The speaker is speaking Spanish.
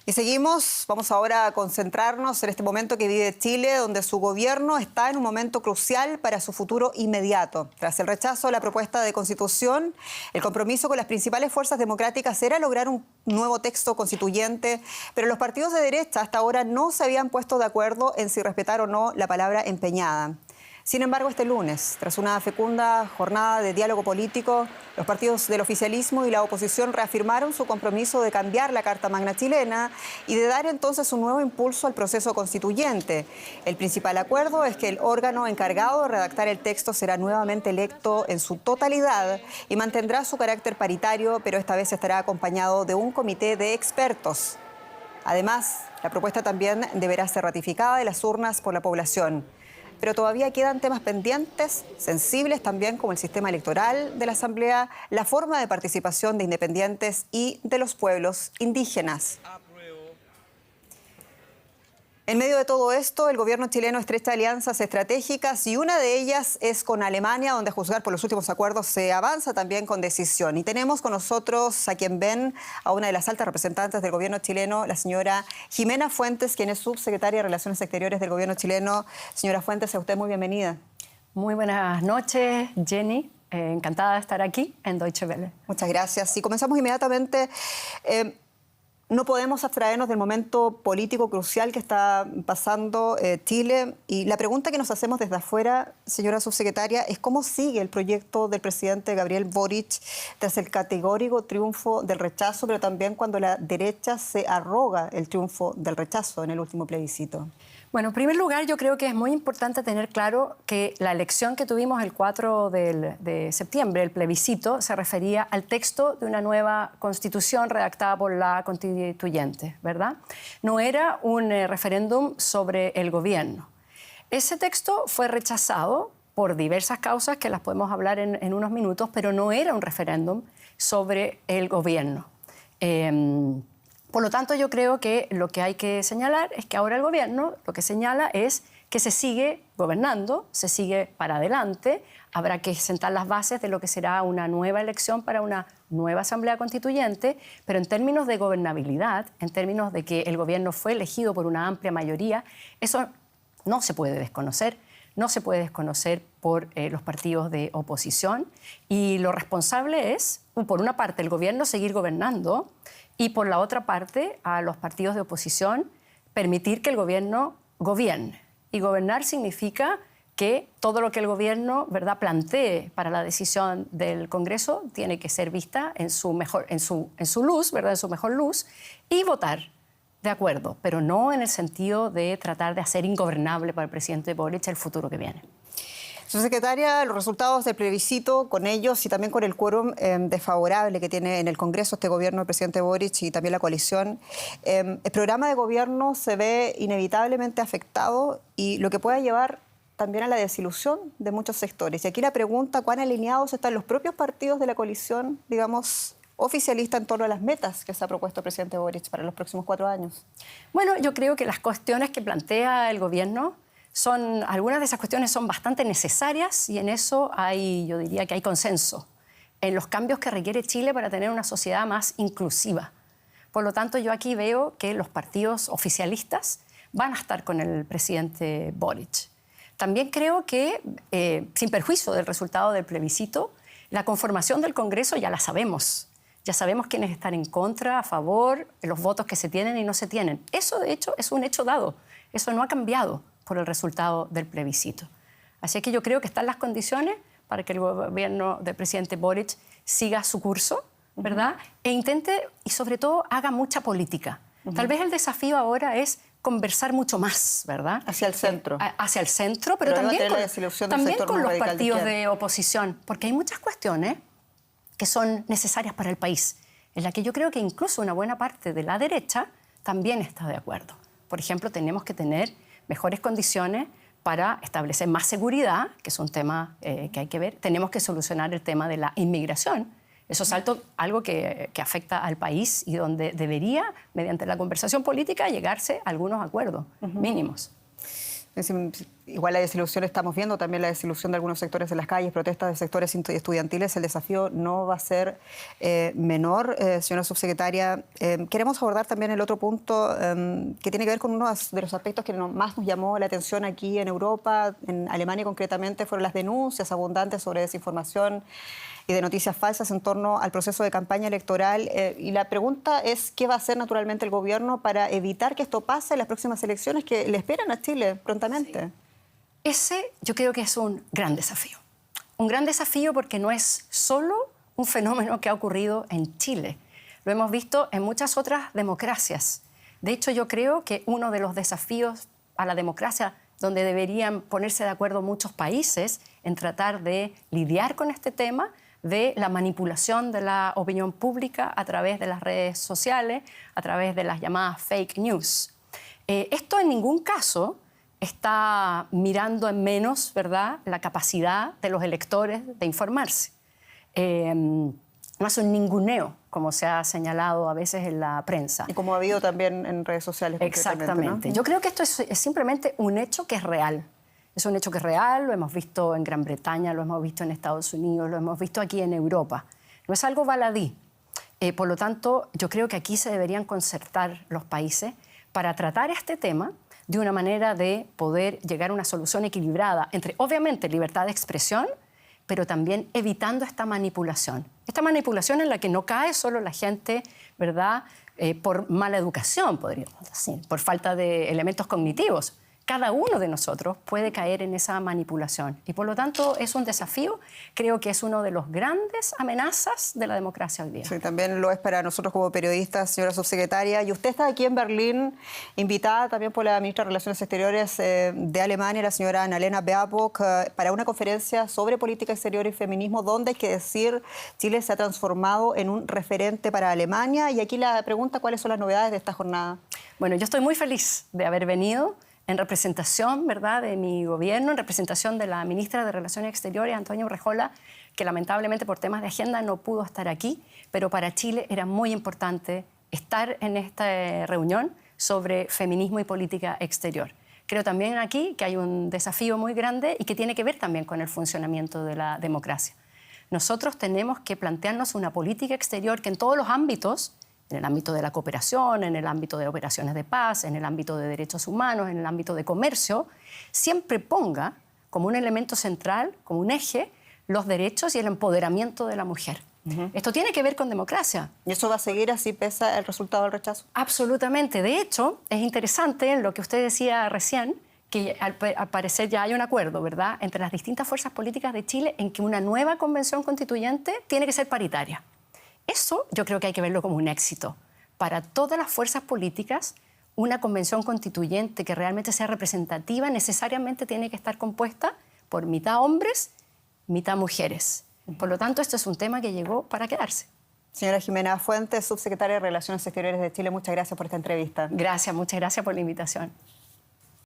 Y seguimos, vamos ahora a concentrarnos en este momento que vive Chile, donde su gobierno está en un momento crucial para su futuro inmediato. Tras el rechazo a la propuesta de constitución, el compromiso con las principales fuerzas democráticas era lograr un nuevo texto constituyente, pero los partidos de derecha hasta ahora no se habían puesto de acuerdo en si respetar o no la palabra empeñada. Sin embargo, este lunes, tras una fecunda jornada de diálogo político, los partidos del oficialismo y la oposición reafirmaron su compromiso de cambiar la Carta Magna chilena y de dar entonces un nuevo impulso al proceso constituyente. El principal acuerdo es que el órgano encargado de redactar el texto será nuevamente electo en su totalidad y mantendrá su carácter paritario, pero esta vez estará acompañado de un comité de expertos. Además, la propuesta también deberá ser ratificada en las urnas por la población. Pero todavía quedan temas pendientes, sensibles también, como el sistema electoral de la Asamblea, la forma de participación de independientes y de los pueblos indígenas. En medio de todo esto, el gobierno chileno estrecha alianzas estratégicas y una de ellas es con Alemania, donde a juzgar por los últimos acuerdos se avanza también con decisión. Y tenemos con nosotros a quien ven a una de las altas representantes del gobierno chileno, la señora Jimena Fuentes, quien es subsecretaria de Relaciones Exteriores del gobierno chileno. Señora Fuentes, a usted muy bienvenida. Muy buenas noches, Jenny. Encantada de estar aquí en Deutsche Welle. Muchas gracias. Y comenzamos inmediatamente. No podemos abstraernos del momento político crucial que está pasando Chile. Y la pregunta que nos hacemos desde afuera, señora subsecretaria, es cómo sigue el proyecto del presidente Gabriel Boric tras el categórico triunfo del rechazo, pero también cuando la derecha se arroga el triunfo del rechazo en el último plebiscito. Bueno, en primer lugar, yo creo que es muy importante tener claro que la elección que tuvimos el 4 de septiembre, el plebiscito, se refería al texto de una nueva constitución redactada por la constituyente, ¿verdad? No era un referéndum sobre el gobierno. Ese texto fue rechazado por diversas causas que las podemos hablar en unos minutos, pero no era un referéndum sobre el gobierno. Por lo tanto, yo creo que lo que hay que señalar es que ahora el gobierno lo que señala es que se sigue gobernando, se sigue para adelante, habrá que sentar las bases de lo que será una nueva elección para una nueva Asamblea Constituyente, pero en términos de gobernabilidad, en términos de que el gobierno fue elegido por una amplia mayoría, eso no se puede desconocer. No se puede desconocer por los partidos de oposición y lo responsable es, por una parte, el gobierno seguir gobernando y por la otra parte, a los partidos de oposición permitir que el gobierno gobierne. Y gobernar significa que todo lo que el gobierno, ¿verdad?, plantee para la decisión del Congreso tiene que ser vista en su luz, ¿verdad?, en su mejor luz, y votar. De acuerdo, pero no en el sentido de tratar de hacer ingobernable para el presidente Boric el futuro que viene. Subsecretaria, los resultados del plebiscito, con ellos y también con el quórum desfavorable que tiene en el Congreso este gobierno del presidente Boric y también la coalición, el programa de gobierno se ve inevitablemente afectado y lo que puede llevar también a la desilusión de muchos sectores. Y aquí la pregunta, ¿cuán alineados están los propios partidos de la coalición, digamos, oficialista en torno a las metas que se ha propuesto el presidente Boric para los próximos 4 años? Bueno, yo creo que las cuestiones que plantea el gobierno algunas de esas cuestiones son bastante necesarias y en eso yo diría que hay consenso en los cambios que requiere Chile para tener una sociedad más inclusiva. Por lo tanto, yo aquí veo que los partidos oficialistas van a estar con el presidente Boric. También creo que, sin perjuicio del resultado del plebiscito, la conformación del Congreso ya la sabemos. Ya sabemos quiénes están en contra, a favor, los votos que se tienen y no se tienen. Eso, de hecho, es un hecho dado. Eso no ha cambiado por el resultado del plebiscito. Así que yo creo que están las condiciones para que el gobierno del presidente Boric siga su curso, ¿verdad? E intente, y sobre todo, haga mucha política. Tal vez el desafío ahora es conversar mucho más, ¿verdad? Hacia el centro. Hacia el centro, pero también con los partidos de oposición, porque hay muchas cuestiones que son necesarias para el país, en la que yo creo que incluso una buena parte de la derecha también está de acuerdo. Por ejemplo, tenemos que tener mejores condiciones para establecer más seguridad, que es un tema que hay que ver. Tenemos que solucionar el tema de la inmigración. Eso es algo que afecta al país y donde debería, mediante la conversación política, llegarse a algunos acuerdos mínimos. Igual la desilusión, estamos viendo también la desilusión de algunos sectores de las calles, protestas de sectores estudiantiles. El desafío no va a ser menor, señora subsecretaria. Queremos abordar también el otro punto que tiene que ver con uno de los aspectos que más nos llamó la atención aquí en Europa, en Alemania concretamente, fueron las denuncias abundantes sobre desinformación y de noticias falsas en torno al proceso de campaña electoral. Y la pregunta es, ¿qué va a hacer naturalmente el gobierno para evitar que esto pase en las próximas elecciones que le esperan a Chile prontamente? Sí. Ese yo creo que es un gran desafío. Un gran desafío porque no es solo un fenómeno que ha ocurrido en Chile. Lo hemos visto en muchas otras democracias. De hecho, yo creo que uno de los desafíos a la democracia donde deberían ponerse de acuerdo muchos países en tratar de lidiar con este tema de la manipulación de la opinión pública a través de las redes sociales, a través de las llamadas fake news. Esto en ningún caso está mirando en menos, ¿verdad?, la capacidad de los electores de informarse. No es un ninguneo, como se ha señalado a veces en la prensa. Y como ha habido también en redes sociales. Exactamente. ¿No? Yo creo que esto es simplemente un hecho que es real. Es un hecho que es real, lo hemos visto en Gran Bretaña, lo hemos visto en Estados Unidos, lo hemos visto aquí en Europa. No es algo baladí. Por lo tanto, yo creo que aquí se deberían concertar los países para tratar este tema de una manera de poder llegar a una solución equilibrada entre, obviamente, libertad de expresión, pero también evitando esta manipulación. Esta manipulación en la que no cae solo la gente, ¿verdad?, por mala educación, podríamos decir, por falta de elementos cognitivos. Cada uno de nosotros puede caer en esa manipulación y por lo tanto es un desafío, creo que es uno de los grandes amenazas de la democracia hoy día. Sí, también lo es para nosotros como periodistas, señora subsecretaria. Y usted está aquí en Berlín, invitada también por la ministra de Relaciones Exteriores de Alemania, la señora Annalena Baerbock, para una conferencia sobre política exterior y feminismo, donde, hay que decir, Chile se ha transformado en un referente para Alemania. Y aquí la pregunta, ¿cuáles son las novedades de esta jornada? Bueno, yo estoy muy feliz de haber venido en representación, ¿verdad?, de mi gobierno, en representación de la ministra de Relaciones Exteriores, Antonia Urrejola, que lamentablemente por temas de agenda no pudo estar aquí, pero para Chile era muy importante estar en esta reunión sobre feminismo y política exterior. Creo también aquí que hay un desafío muy grande y que tiene que ver también con el funcionamiento de la democracia. Nosotros tenemos que plantearnos una política exterior que en todos los ámbitos, en el ámbito de la cooperación, en el ámbito de operaciones de paz, en el ámbito de derechos humanos, en el ámbito de comercio, siempre ponga como un elemento central, como un eje, los derechos y el empoderamiento de la mujer. Esto tiene que ver con democracia. ¿Y eso va a seguir así pese el resultado del rechazo? Absolutamente. De hecho, es interesante en lo que usted decía recién, que al parecer ya hay un acuerdo, ¿verdad?, entre las distintas fuerzas políticas de Chile en que una nueva convención constituyente tiene que ser paritaria. Eso yo creo que hay que verlo como un éxito. Para todas las fuerzas políticas, una convención constituyente que realmente sea representativa necesariamente tiene que estar compuesta por mitad hombres, mitad mujeres. Por lo tanto, esto es un tema que llegó para quedarse. Señora Jimena Fuentes, subsecretaria de Relaciones Exteriores de Chile, muchas gracias por esta entrevista. Gracias, muchas gracias por la invitación.